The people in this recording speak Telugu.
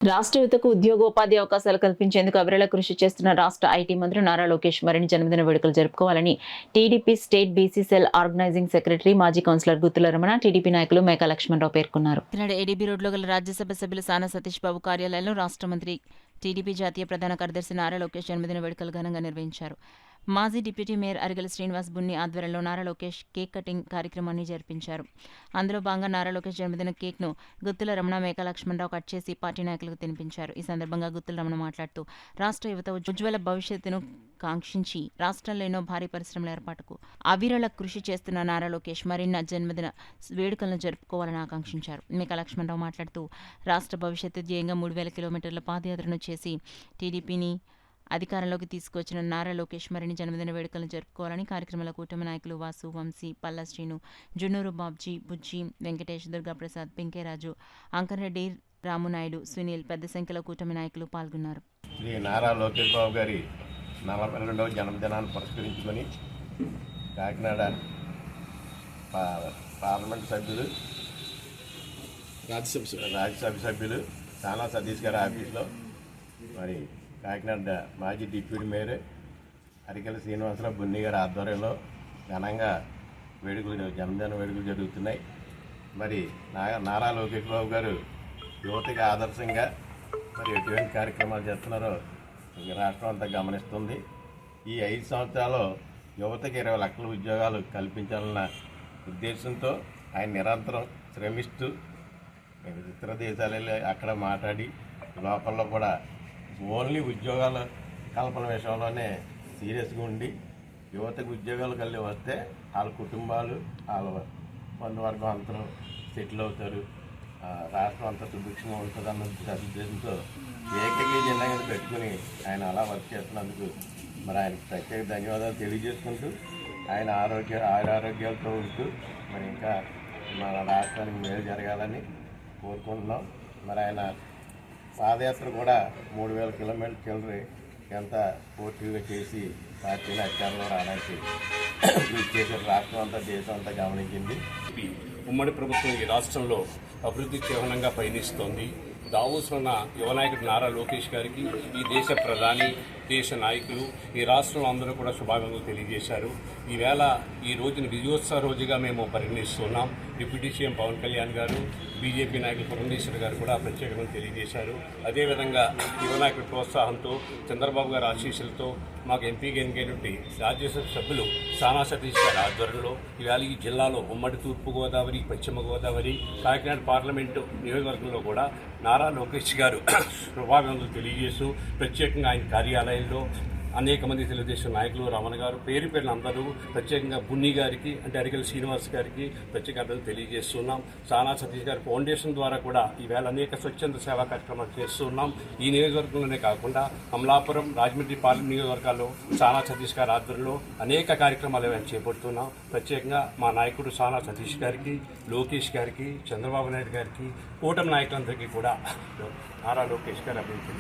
రాష్ట్ర యువతకు ఉద్యోగోపాధి అవకాశాలు కల్పించేందుకు అవిరళ కృషి చేస్తున్న రాష్ట్ర ఐటీ మంత్రి నారా లోకేష్ మరిన్ని జన్మదిన వేడుకలు జరుపుకోవాలని TDP state BC cell organising secretary మాజీ కౌన్సిలర్ గుత్తుల రమణ టీడీపీ నాయకులు మేకా లక్ష్మణరావు పేర్కొన్నారు. ఏడీబీ రోడ్లో గల రాజ్యసభ సభ్యులు సానా సతీష్ బాబు కార్యాలయంలో రాష్ట్ర మంత్రి టీడీపీ జాతీయ ప్రధాన కార్యదర్శి నారా లోకేష్ జన్మదిన వేడుకలు ఘనంగా నిర్వహించారు. మాజీ డిప్యూటీ మేయర్ అరిగల శ్రీనివాస్ బున్ని ఆధ్వర్యంలో నారా లోకేష్ కేక్ కటింగ్ కార్యక్రమాన్ని జరిపించారు. అందులో భాగంగా నారా లోకేష్ జన్మదిన కేక్ను గుత్తుల రమణ మేకా లక్ష్మణరావు కట్ చేసి పార్టీ నాయకులకు తినిపించారు. ఈ సందర్భంగా గుత్తుల రమణ మాట్లాడుతూ రాష్ట్ర యువత ఉజ్వల భవిష్యత్తును కాంక్షించి రాష్ట్రంలో ఎన్నో భారీ పరిశ్రమల ఏర్పాటుకు అవిరళ కృషి చేస్తున్న నారా లోకేష్ మరిన్ని జన్మదిన వేడుకలను జరుపుకోవాలని ఆకాంక్షించారు. మేకా లక్ష్మణరావు మాట్లాడుతూ రాష్ట్ర భవిష్యత్తు ధ్యేయంగా 3000 కిలోమీటర్ల పాదయాత్రను చేసి టీడీపీని అధికారంలోకి తీసుకొచ్చిన నారా లోకేష్ మరిన్ని జన్మదిన వేడుకలను జరుపుకోవాలని కార్యక్రమంలో కూటమి నాయకులు వాసు, వంశీ, పల్లా శ్రీను, జున్నూరు బాబ్జీ, బుజ్జి, వెంకటేష్, దుర్గాప్రసాద్, పింకేరాజు, అంకరెడ్డి, రామునాయుడు, సునీల్ పెద్ద సంఖ్యలో కూటమి నాయకులు పాల్గొన్నారు. శ్రీ నారా లోకేష్ బాబు గారి 42వ జన్మదినాన్ని పురస్కరించుకొని కాకినాడ పార్లమెంట్ సభ్యులు, రాజ్యసభ సభ్యులు సానా సతీష్ గారి ఆఫీస్లో మరి కాకినాడ మాజీ డిప్యూటీ మేయర్ అరికెల శ్రీనివాసరావు బున్ని గారి ఆధ్వర్యంలో ఘనంగా జన్మదిన వేడుకలు జరుగుతున్నాయి. మరి నారా లోకేష్ బాబు గారు యువతకి ఆదర్శంగా మరి ఎటువంటి కార్యక్రమాలు చేస్తున్నారో రాష్ట్రం అంతా గమనిస్తుంది. ఈ 5 సంవత్సరాల్లో యువతకి 20 లక్షల ఉద్యోగాలు కల్పించాలన్న ఉద్దేశంతో ఆయన నిరంతరం శ్రమిస్తూ ఇతర దేశాలలో అక్కడ మాట్లాడి లోకల్లో కూడా ఓన్లీ ఉద్యోగాల కల్పన విషయంలోనే సీరియస్గా ఉండి యువతకు ఉద్యోగాలు కలిగి వస్తే వాళ్ళ కుటుంబాలు వాళ్ళ బంధువర్గం అంతా సెటిల్ అవుతారు, రాష్ట్రం అంతా సుభిక్షంగా ఉంటుందన్న ఉద్దేశంతో ఏకైక జిల్లా పెట్టుకుని ఆయన అలా వర్క్ చేస్తున్నందుకు మరి ఆయనకు ప్రత్యేక ధన్యవాదాలు తెలియజేసుకుంటూ ఆయన ఆరోగ్యాలతో ఉంటూ మరి ఇంకా మన రాష్ట్రానికి మేలు జరగాలని కోరుకుంటున్నాం. మరి ఆయన పాదయాత్ర కూడా 3000 కిలోమీటర్ల చిల్లరి ఎంత పోటీగా చేసి పార్టీని అధికారంలో రావడానికి కృషి చేశారు. రాష్ట్రం అంతా దేశం అంతా గమనించింది. ఉమ్మడి ప్రభుత్వం ఈ రాష్ట్రంలో అభివృద్ధి చిహ్నంగా పయనిస్తోంది. దావోస్లో ఉన్న యువ నాయకుడు నారా లోకేష్ గారికి ఈ దేశ ప్రధాని, దేశ నాయకులు, ఈ రాష్ట్రంలో అందరూ కూడా శుభాకాంక్షలు తెలియజేశారు. ఈవేళ ఈ రోజున విజయోత్సవ రోజుగా మేము పరిగణిస్తున్నాం. డిప్యూటీ సీఎం పవన్ కళ్యాణ్ గారు, బీజేపీ నాయకులు పురంధేశ్వర్ గారు కూడా ప్రత్యేకంగా తెలియజేశారు. అదేవిధంగా యువ నాయకుడి ప్రోత్సాహంతో, చంద్రబాబు గారి ఆశీస్సులతో మాకు ఎంపీగా ఎన్నికైనటువంటి రాజ్యసభ సభ్యులు సానా సతీష్ గారి ఆధ్వర్యంలో ఈవేళ ఈ జిల్లాలో ఉమ్మడి తూర్పుగోదావరి, పశ్చిమ గోదావరి, కాకినాడ పార్లమెంటు నియోజకవర్గంలో కూడా నారా లోకేష్ గారు శుభాకాంక్షలు తెలియజేస్తూ ప్రత్యేకంగా ఆయన కార్యాలయంలో అనేక మంది తెలుగుదేశం నాయకులు, రమణ గారు, పేరు పేరున అందరూ ప్రత్యేకంగా బున్ని గారికి అంటే అరికెల శ్రీనివాస్ గారికి ప్రత్యేకతలు తెలియజేస్తున్నాం. సానా సతీష్ గారి ఫౌండేషన్ ద్వారా కూడా ఈవేళ అనేక స్వచ్ఛంద సేవా కార్యక్రమాలు చేస్తున్నాం. ఈ నియోజకవర్గంలోనే కాకుండా అమలాపురం, రాజమండ్రి పార్లమెంట్ నియోజకవర్గాల్లో సానా సతీష్ గారి ఆధ్వర్యంలో అనేక కార్యక్రమాలు చేపడుతున్నాం. ప్రత్యేకంగా మా నాయకుడు సానా సతీష్ గారికి, లోకేష్ గారికి, చంద్రబాబు నాయుడు గారికి, కూటమి నాయకులందరికీ కూడా నారా లోకేష్ గారు అభివృద్ధి